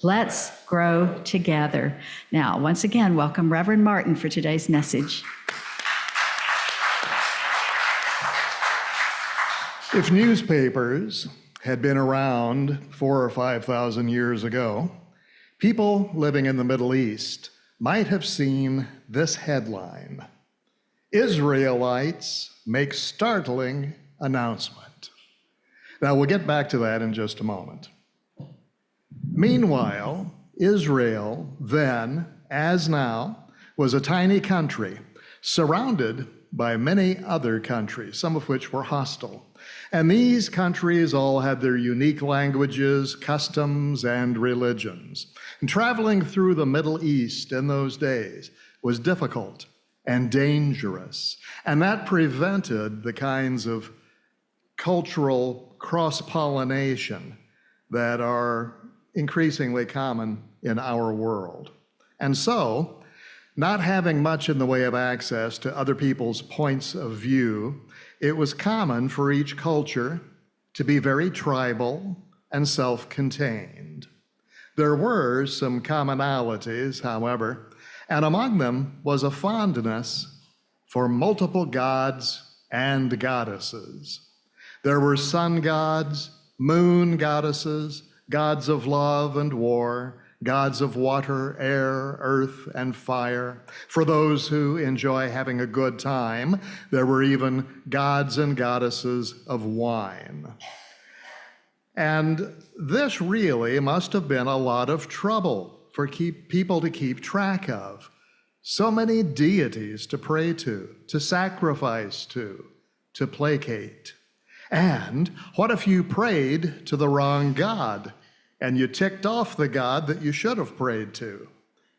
Let's grow together. Now, once again, welcome Reverend Martin for today's message. If newspapers had been around 4,000 or 5,000 years ago, people living in the Middle East might have seen this headline: Israelites make startling announcement. Now, we'll get back to that in just a moment. Meanwhile, Israel then, as now, was a tiny country surrounded by many other countries, some of which were hostile. And these countries all had their unique languages, customs, and religions. And traveling through the Middle East in those days was difficult and dangerous. And that prevented the kinds of cultural cross-pollination that are increasingly common in our world. And so, not having much in the way of access to other people's points of view, it was common for each culture to be very tribal and self-contained. There were some commonalities, however, and among them was a fondness for multiple gods and goddesses. There were sun gods, moon goddesses, gods of love and war, gods of water, air, earth, and fire. For those who enjoy having a good time, there were even gods and goddesses of wine. And this really must have been a lot of trouble for people to keep track of. So many deities to pray to sacrifice to placate. And what if you prayed to the wrong god and you ticked off the god that you should have prayed to?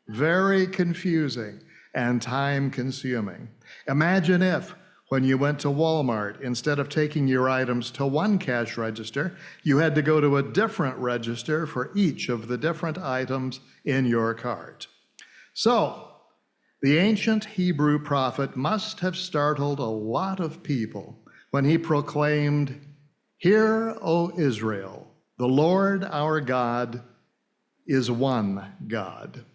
Very confusing and time-consuming. Imagine if, when you went to Walmart, instead of taking your items to one cash register, you had to go to a different register for each of the different items in your cart. So, the ancient Hebrew prophet must have startled a lot of people when he proclaimed, "Hear, O Israel, the Lord our God is one God."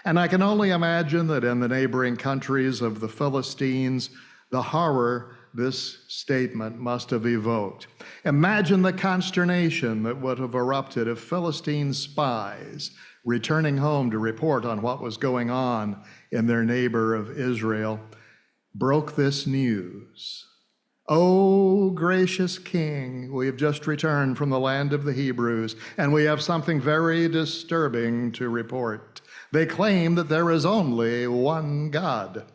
And I can only imagine that in the neighboring countries of the Philistines, the horror this statement must have evoked. Imagine the consternation that would have erupted if Philistine spies, returning home to report on what was going on in their neighbor of Israel, broke this news. "Oh, gracious King, we have just returned from the land of the Hebrews, and we have something very disturbing to report. They claim that there is only one God."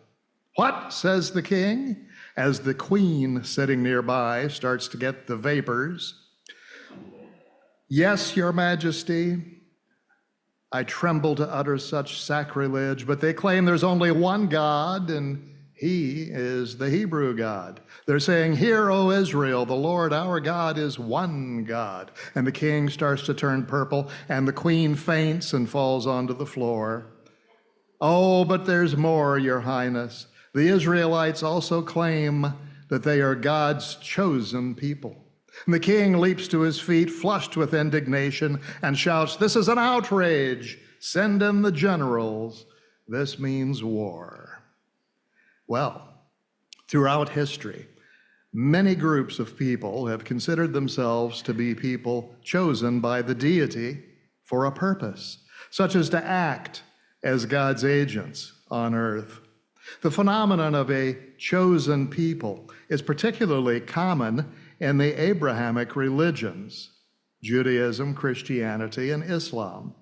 "What?" says the king, as the queen sitting nearby starts to get the vapors. "Yes, your majesty, I tremble to utter such sacrilege, but they claim there's only one God, and he is the Hebrew God. They're saying, 'Hear, O Israel, the Lord our God is one God.'" And the king starts to turn purple, and the queen faints and falls onto the floor. "Oh, but there's more, your highness. The Israelites also claim that they are God's chosen people." And the king leaps to his feet, flushed with indignation, and shouts, "This is an outrage. Send in the generals. This means war." Well, throughout history, many groups of people have considered themselves to be people chosen by the deity for a purpose, such as to act as God's agents on earth. The phenomenon of a chosen people is particularly common in the Abrahamic religions, Judaism, Christianity, and Islam.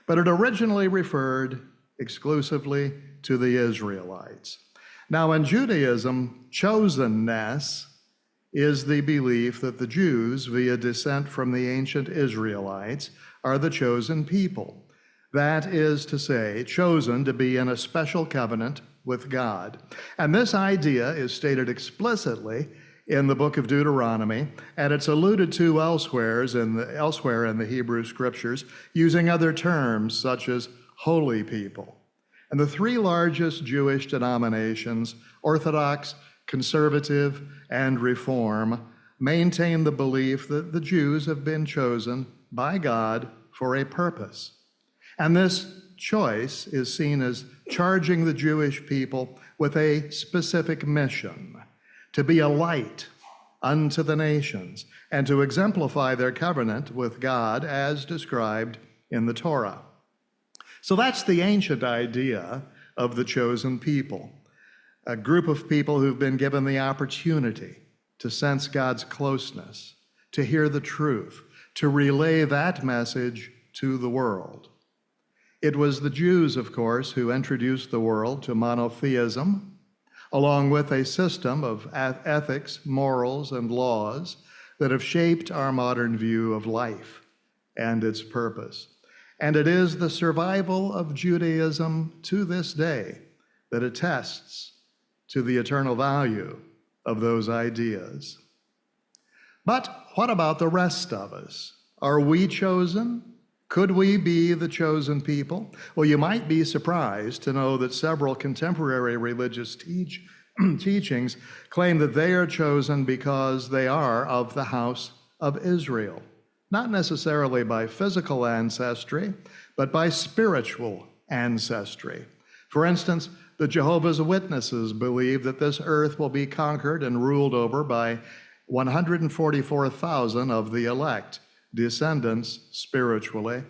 But it originally referred exclusively to the Israelites. Now, in Judaism, chosenness is the belief that the Jews, via descent from the ancient Israelites, are the chosen people. That is to say, chosen to be in a special covenant with God. And this idea is stated explicitly in the book of Deuteronomy, and it's alluded to elsewhere in the Hebrew scriptures, using other terms such as holy people. And the three largest Jewish denominations, Orthodox, Conservative, and Reform, maintain the belief that the Jews have been chosen by God for a purpose. And this choice is seen as charging the Jewish people with a specific mission, to be a light unto the nations, and to exemplify their covenant with God as described in the Torah. So that's the ancient idea of the chosen people, a group of people who've been given the opportunity to sense God's closeness, to hear the truth, to relay that message to the world. It was the Jews, of course, who introduced the world to monotheism, along with a system of ethics, morals, and laws that have shaped our modern view of life and its purpose. And it is the survival of Judaism to this day that attests to the eternal value of those ideas. But what about the rest of us? Are we chosen? Could we be the chosen people? Well, you might be surprised to know that several contemporary religious teachings claim that they are chosen because they are of the house of Israel, not necessarily by physical ancestry, but by spiritual ancestry. For instance, the Jehovah's Witnesses believe that this earth will be conquered and ruled over by 144,000 of the elect, descendants spiritually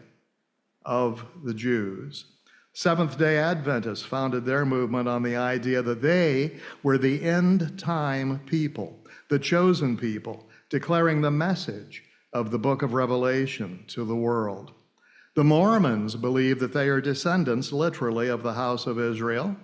of the Jews. Seventh-day Adventists founded their movement on the idea that they were the end-time people, the chosen people, declaring the message of the book of Revelation to the world. The Mormons believe that they are descendants, literally, of the house of Israel,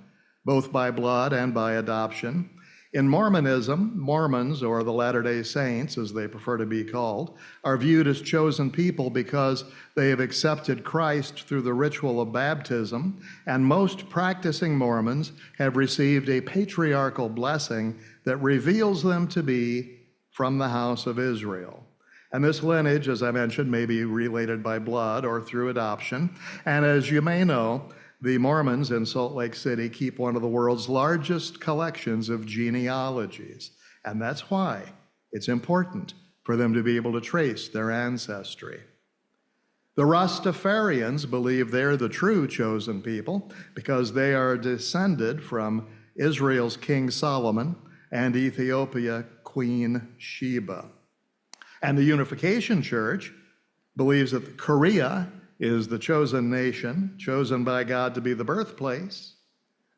both by blood and by adoption. In Mormonism, Mormons, or the Latter-day Saints, as they prefer to be called, are viewed as chosen people because they have accepted Christ through the ritual of baptism, and most practicing Mormons have received a patriarchal blessing that reveals them to be from the house of Israel. And this lineage, as I mentioned, may be related by blood or through adoption. And as you may know, the Mormons in Salt Lake City keep one of the world's largest collections of genealogies. And that's why it's important for them to be able to trace their ancestry. The Rastafarians believe they're the true chosen people because they are descended from Israel's King Solomon and Ethiopia Queen Sheba. And the Unification Church believes that Korea is the chosen nation, chosen by God to be the birthplace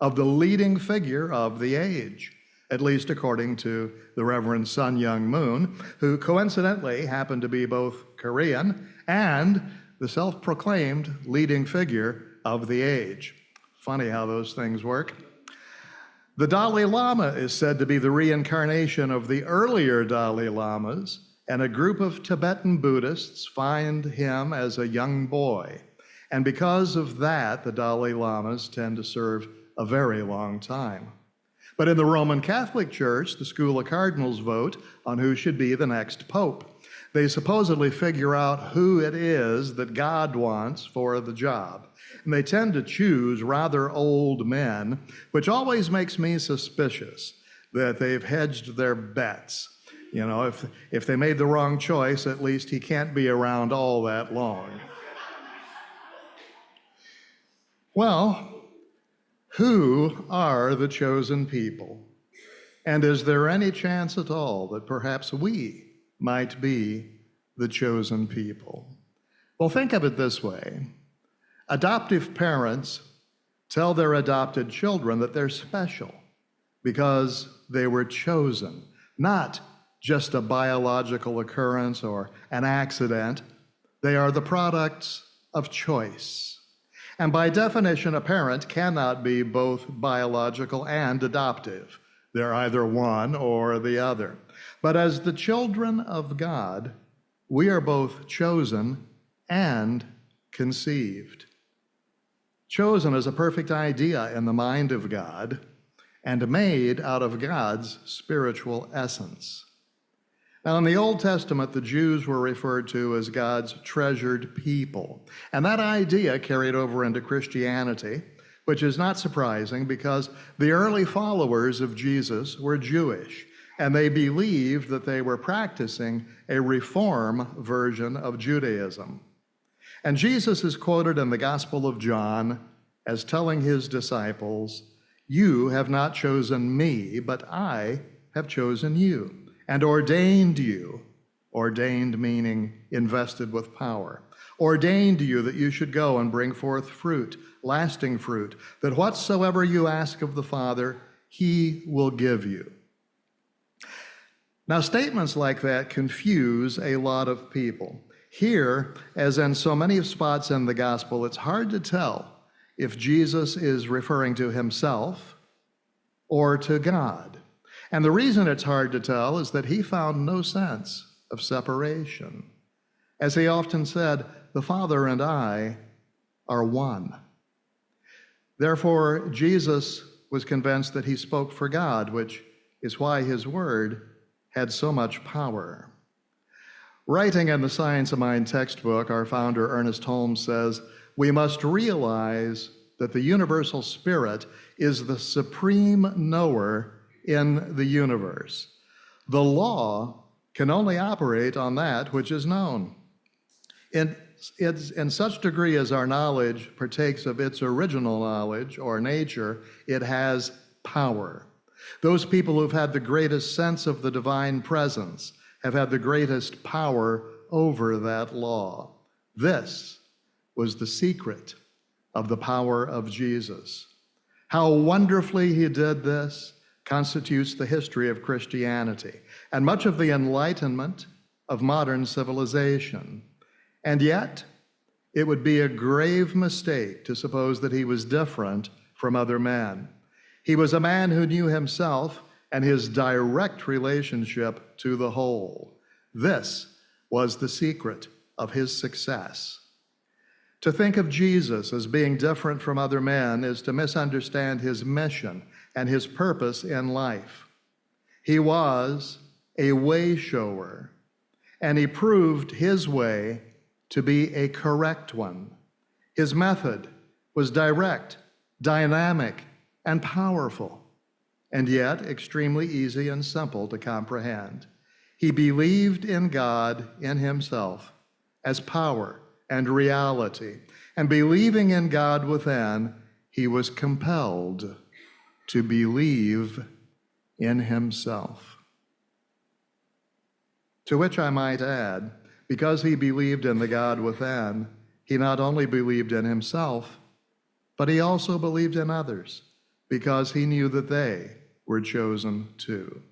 of the leading figure of the age, at least according to the Reverend Sun Myung Moon, who coincidentally happened to be both Korean and the self-proclaimed leading figure of the age. Funny how those things work. The Dalai Lama is said to be the reincarnation of the earlier Dalai Lamas, and a group of Tibetan Buddhists find him as a young boy. And because of that, the Dalai Lamas tend to serve a very long time. But in the Roman Catholic Church, the School of Cardinals vote on who should be the next pope. They supposedly figure out who it is that God wants for the job. And they tend to choose rather old men, which always makes me suspicious that they've hedged their bets. You know, if they made the wrong choice, at least he can't be around all that long. Well, who are the chosen people? And is there any chance at all that perhaps we might be the chosen people? Well, think of it this way. Adoptive parents tell their adopted children that they're special because they were chosen, not just a biological occurrence or an accident. They are the products of choice. And by definition, a parent cannot be both biological and adoptive. They're either one or the other. But as the children of God, we are both chosen and conceived. Chosen is a perfect idea in the mind of God and made out of God's spiritual essence. Now, in the Old Testament, the Jews were referred to as God's treasured people. And that idea carried over into Christianity, which is not surprising because the early followers of Jesus were Jewish, and they believed that they were practicing a reform version of Judaism. And Jesus is quoted in the Gospel of John as telling his disciples, "You have not chosen me, but I have chosen you and ordained you," ordained meaning invested with power, "ordained you that you should go and bring forth fruit, lasting fruit, that whatsoever you ask of the Father, he will give you." Now, statements like that confuse a lot of people. Here, as in so many spots in the gospel, it's hard to tell if Jesus is referring to himself or to God. And the reason it's hard to tell is that he found no sense of separation. As he often said, the Father and I are one. Therefore, Jesus was convinced that he spoke for God, which is why his word had so much power. Writing in the Science of Mind textbook, our founder, Ernest Holmes, says, "We must realize that the universal spirit is the supreme knower in the universe. The law can only operate on that which is known. In such degree as our knowledge partakes of its original knowledge or nature, it has power. Those people who've had the greatest sense of the divine presence have had the greatest power over that law." This was the secret of the power of Jesus. How wonderfully he did this constitutes the history of Christianity and much of the enlightenment of modern civilization. And yet, it would be a grave mistake to suppose that he was different from other men. He was a man who knew himself and his direct relationship to the whole. This was the secret of his success. To think of Jesus as being different from other men is to misunderstand his mission and his purpose in life. He was a way shower, and he proved his way to be a correct one. His method was direct, dynamic, and powerful, and yet extremely easy and simple to comprehend. He believed in God, in himself, as power and reality. And believing in God within, he was compelled to believe in himself. To which I might add, because he believed in the God within, he not only believed in himself, but he also believed in others, because he knew that they were chosen too.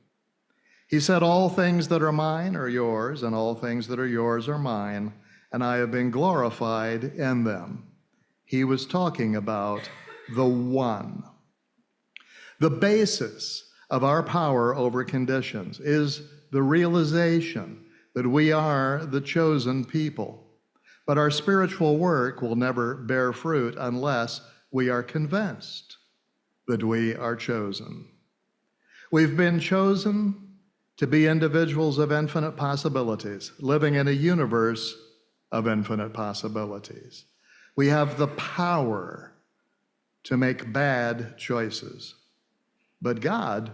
He said, "All things that are mine are yours, and all things that are yours are mine, and I have been glorified in them." He was talking about the one. The basis of our power over conditions is the realization that we are the chosen people. But our spiritual work will never bear fruit unless we are convinced that we are chosen. We've been chosen to be individuals of infinite possibilities, living in a universe of infinite possibilities. We have the power to make bad choices. But God,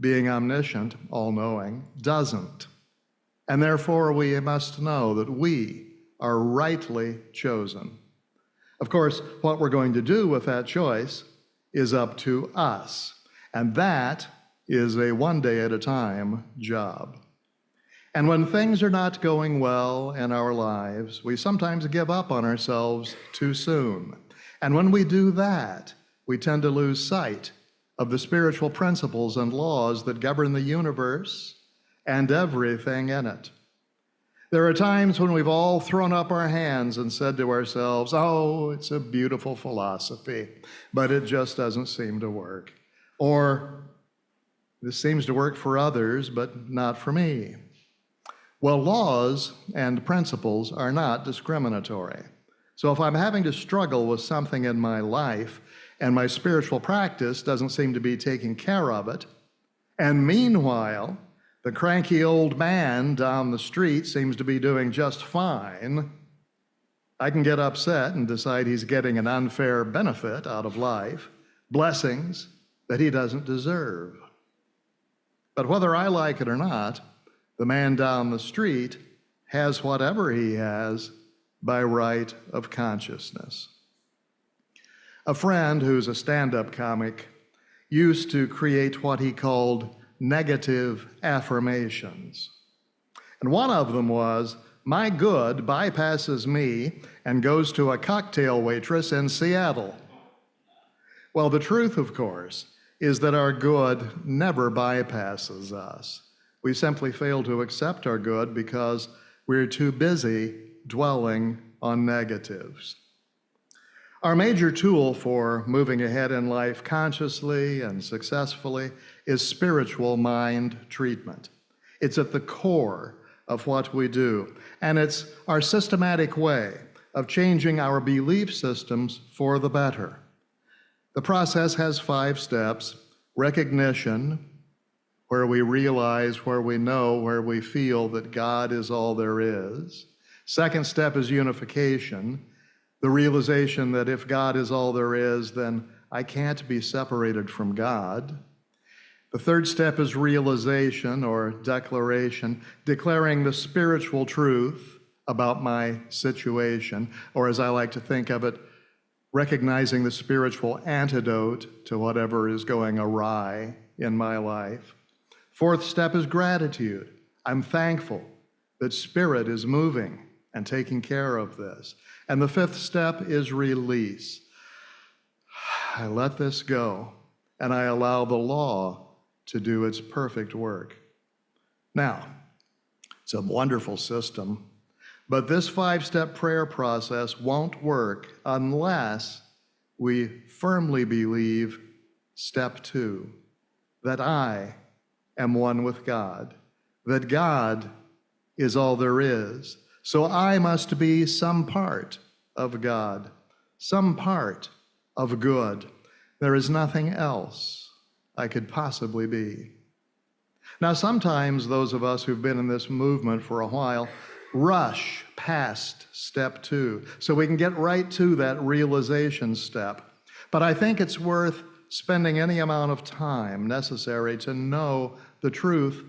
being omniscient, all-knowing, doesn't. And therefore, we must know that we are rightly chosen. Of course, what we're going to do with that choice is up to us. And that is a one-day-at-a-time job. And when things are not going well in our lives, we sometimes give up on ourselves too soon. And when we do that, we tend to lose sight of the spiritual principles and laws that govern the universe and everything in it. There are times when we've all thrown up our hands and said to ourselves, "Oh, it's a beautiful philosophy, but it just doesn't seem to work." Or, "This seems to work for others, but not for me." Well, laws and principles are not discriminatory. So if I'm having to struggle with something in my life and my spiritual practice doesn't seem to be taking care of it, and meanwhile, the cranky old man down the street seems to be doing just fine, I can get upset and decide he's getting an unfair benefit out of life, blessings that he doesn't deserve. But whether I like it or not, the man down the street has whatever he has by right of consciousness. A friend who's a stand-up comic used to create what he called negative affirmations. And one of them was, "My good bypasses me and goes to a cocktail waitress in Seattle." Well, the truth, of course, is that our good never bypasses us. We simply fail to accept our good because we're too busy dwelling on negatives. Our major tool for moving ahead in life consciously and successfully is spiritual mind treatment. It's at the core of what we do, and it's our systematic way of changing our belief systems for the better. The process has 5 steps: recognition, where we realize, where we know, where we feel that God is all there is. Second step is unification, the realization that if God is all there is, then I can't be separated from God. The third step is realization or declaration, declaring the spiritual truth about my situation, or as I like to think of it, recognizing the spiritual antidote to whatever is going awry in my life. Fourth step is gratitude. I'm thankful that Spirit is moving and taking care of this. And the fifth step is release. I let this go, and I allow the law to do its perfect work. Now, it's a wonderful system, but this 5-step prayer process won't work unless we firmly believe step 2, that I am one with God, that God is all there is. So I must be some part of God, some part of good. There is nothing else I could possibly be. Now, sometimes those of us who've been in this movement for a while rush past step 2 so we can get right to that realization step. But I think it's worth spending any amount of time necessary to know the truth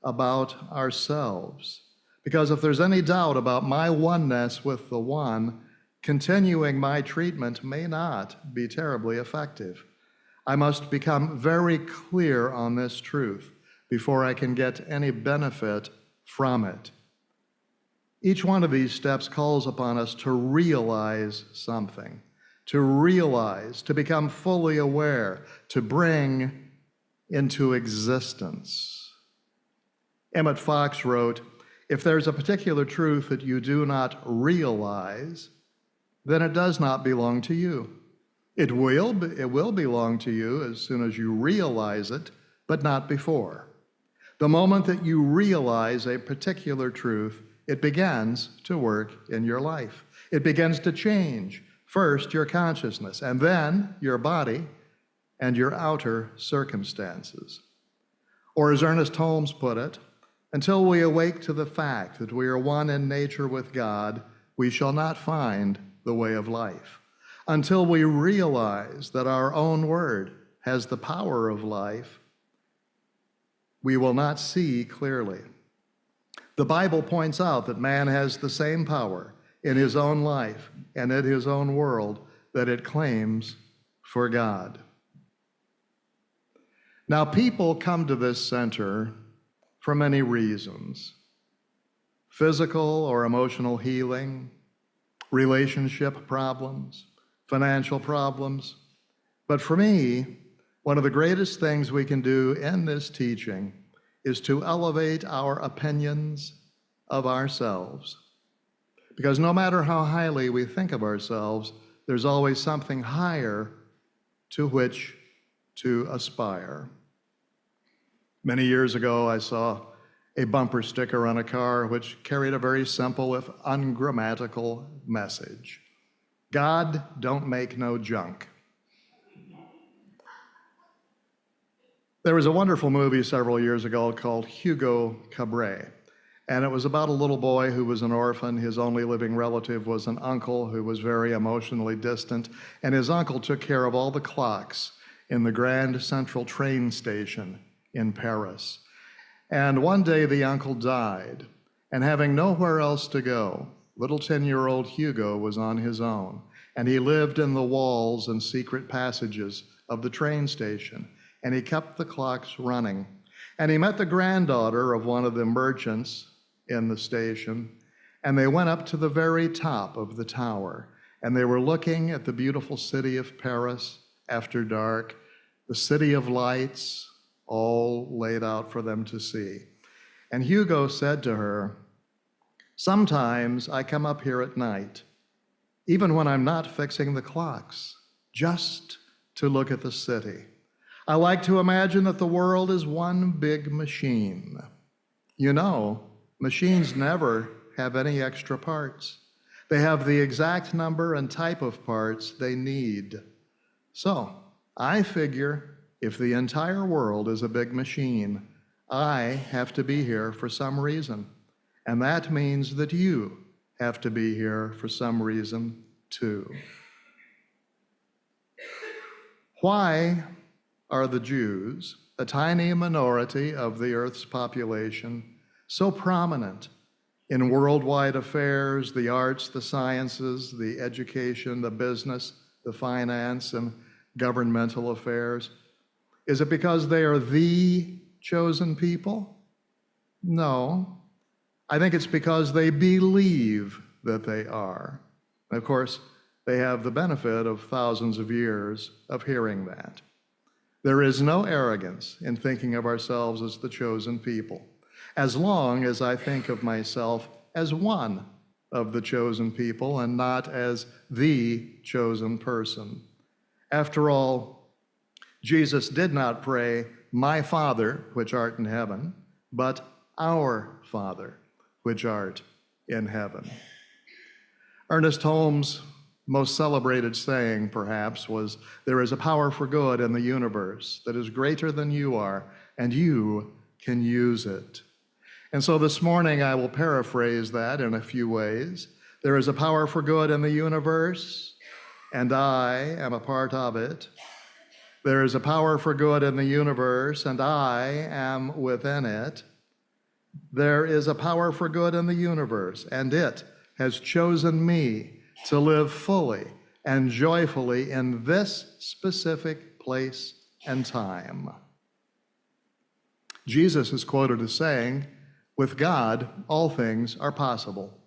about ourselves. Because if there's any doubt about my oneness with the One, continuing my treatment may not be terribly effective. I must become very clear on this truth before I can get any benefit from it. Each one of these steps calls upon us to realize something, to realize, to become fully aware, to bring into existence. Emmett Fox wrote, "If there's a particular truth that you do not realize, then it does not belong to you. It will belong to you as soon as you realize it, but not before. The moment that you realize a particular truth, it begins to work in your life. It begins to change, first your consciousness, and then your body and your outer circumstances." Or as Ernest Holmes put it, "Until we awake to the fact that we are one in nature with God, we shall not find the way of life. Until we realize that our own word has the power of life, we will not see clearly." The Bible points out that man has the same power in his own life and in his own world that it claims for God. Now, people come to this center for many reasons: physical or emotional healing, relationship problems, financial problems. But for me, one of the greatest things we can do in this teaching is to elevate our opinions of ourselves. Because no matter how highly we think of ourselves, there's always something higher to which to aspire. Many years ago, I saw a bumper sticker on a car which carried a very simple, if ungrammatical, message: God don't make no junk. There was a wonderful movie several years ago called Hugo Cabret, and it was about a little boy who was an orphan. His only living relative was an uncle who was very emotionally distant, and his uncle took care of all the clocks in the Grand Central train station in Paris. And one day the uncle died, and having nowhere else to go, Little 10-year-old Hugo was on his own, and he lived in the walls and secret passages of the train station, and he kept the clocks running. And he met the granddaughter of one of the merchants in the station, and they went up to the very top of the tower, and they were looking at the beautiful city of Paris after dark, the city of lights, all laid out for them to see. And Hugo said to her, "Sometimes I come up here at night, even when I'm not fixing the clocks, just to look at the city. I like to imagine that the world is one big machine. You know, machines never have any extra parts. They have the exact number and type of parts they need. So I figure if the entire world is a big machine, I have to be here for some reason. And that means that you have to be here for some reason too." Why are the Jews, a tiny minority of the earth's population, so prominent in worldwide affairs, the arts, the sciences, the education, the business, the finance, and governmental affairs? Is it because they are the chosen people? No. I think it's because they believe that they are. Of course, they have the benefit of thousands of years of hearing that. There is no arrogance in thinking of ourselves as the chosen people, as long as I think of myself as one of the chosen people and not as the chosen person. After all, Jesus did not pray, "My Father, which art in heaven," but "Our Father, which art in heaven." Ernest Holmes' most celebrated saying, perhaps, was, "There is a power for good in the universe that is greater than you are, and you can use it." And so this morning I will paraphrase that in a few ways. There is a power for good in the universe, and I am a part of it. There is a power for good in the universe, and I am within it. There is a power for good in the universe, and it has chosen me to live fully and joyfully in this specific place and time. Jesus is quoted as saying, "With God, all things are possible."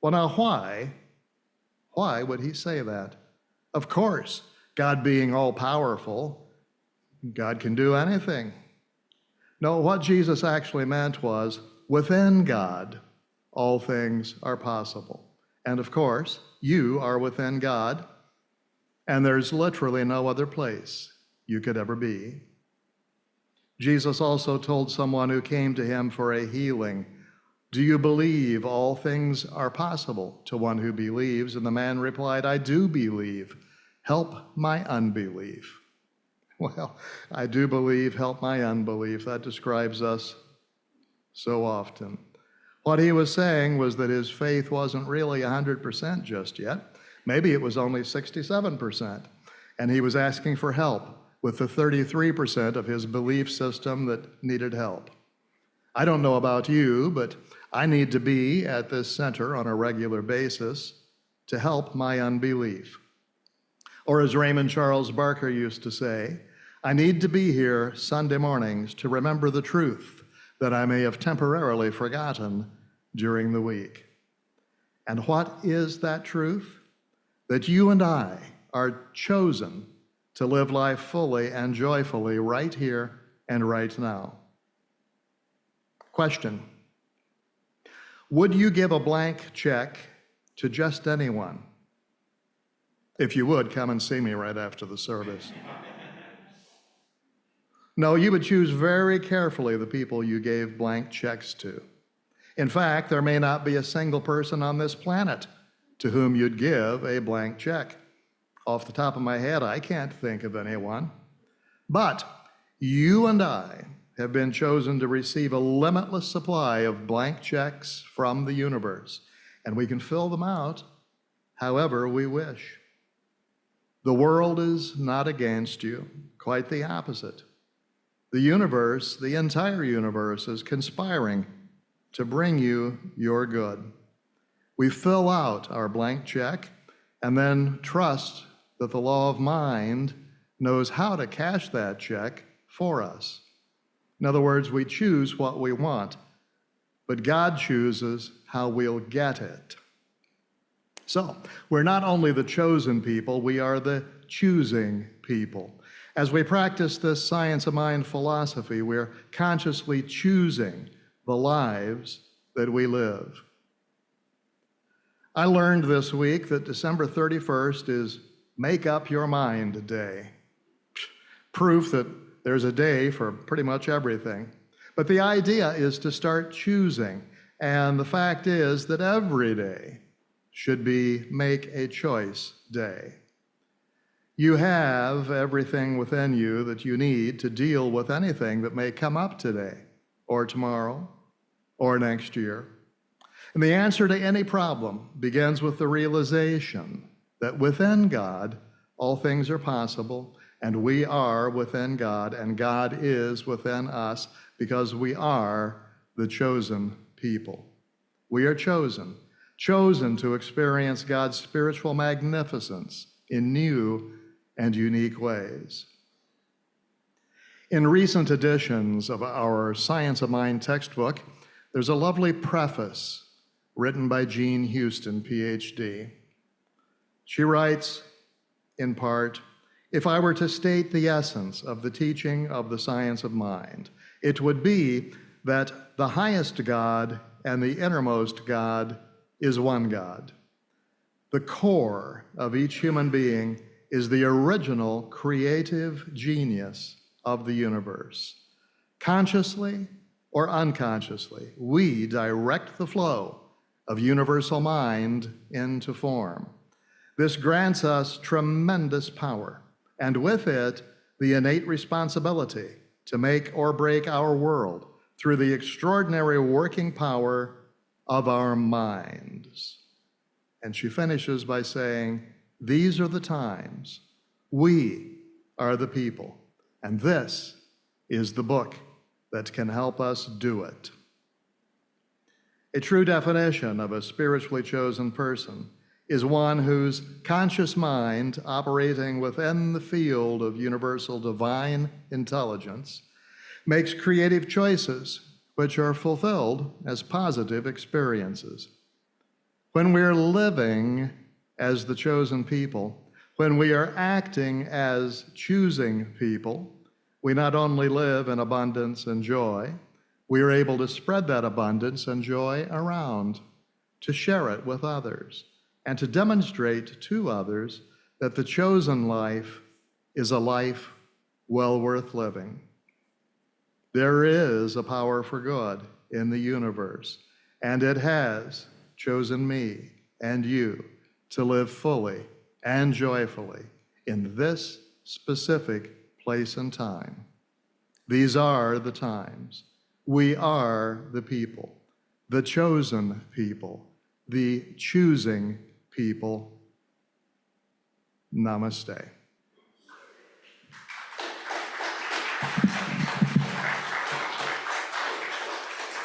Well, now why? Why would he say that? Of course, God being all-powerful, God can do anything. No, what Jesus actually meant was, within God, all things are possible. And of course, you are within God, and there's literally no other place you could ever be. Jesus also told someone who came to him for a healing, "Do you believe all things are possible to one who believes?" And the man replied, "I do believe. Help my unbelief." Well, I do believe, help my unbelief. That describes us so often. What he was saying was that his faith wasn't really 100% just yet. Maybe it was only 67%. And he was asking for help with the 33% of his belief system that needed help. I don't know about you, but I need to be at this center on a regular basis to help my unbelief. Or as Raymond Charles Barker used to say, I need to be here Sunday mornings to remember the truth that I may have temporarily forgotten during the week. And what is that truth? That you and I are chosen to live life fully and joyfully right here and right now. Question: would you give a blank check to just anyone? If you would, come and see me right after the service. No, you would choose very carefully the people you gave blank checks to. In fact, there may not be a single person on this planet to whom you'd give a blank check. Off the top of my head, I can't think of anyone. But you and I have been chosen to receive a limitless supply of blank checks from the universe, and we can fill them out however we wish. The world is not against you, quite the opposite. The universe, the entire universe, is conspiring to bring you your good. We fill out our blank check and then trust that the law of mind knows how to cash that check for us. In other words, we choose what we want, but God chooses how we'll get it. So, we're not only the chosen people, we are the choosing people. As we practice this science of mind philosophy, we're consciously choosing the lives that we live. I learned this week that December 31st is Make Up Your Mind Day. Proof that there's a day for pretty much everything. But the idea is to start choosing. And the fact is that every day should be Make a Choice Day. You have everything within you that you need to deal with anything that may come up today, or tomorrow, or next year. And the answer to any problem begins with the realization that within God, all things are possible, and we are within God, and God is within us because we are the chosen people. We are chosen to experience God's spiritual magnificence in new and unique ways. In recent editions of our Science of Mind textbook, there's a lovely preface written by Jean Houston, PhD. She writes, in part, "If I were to state the essence of the teaching of the science of mind, it would be that the highest God and the innermost God is one God. The core of each human being is the original creative genius of the universe. Consciously or unconsciously, we direct the flow of universal mind into form. This grants us tremendous power, and with it, the innate responsibility to make or break our world through the extraordinary working power of our minds." And she finishes by saying, "These are the times. We are the people. And this is the book that can help us do it." A true definition of a spiritually chosen person is one whose conscious mind, operating within the field of universal divine intelligence, makes creative choices which are fulfilled as positive experiences. When we're living as the chosen people, when we are acting as choosing people, we not only live in abundance and joy, we are able to spread that abundance and joy around, to share it with others, and to demonstrate to others that the chosen life is a life well worth living. There is a power for good in the universe, and it has chosen me and you to live fully and joyfully in this specific place and time. These are the times. We are the people, the chosen people, the choosing people. Namaste.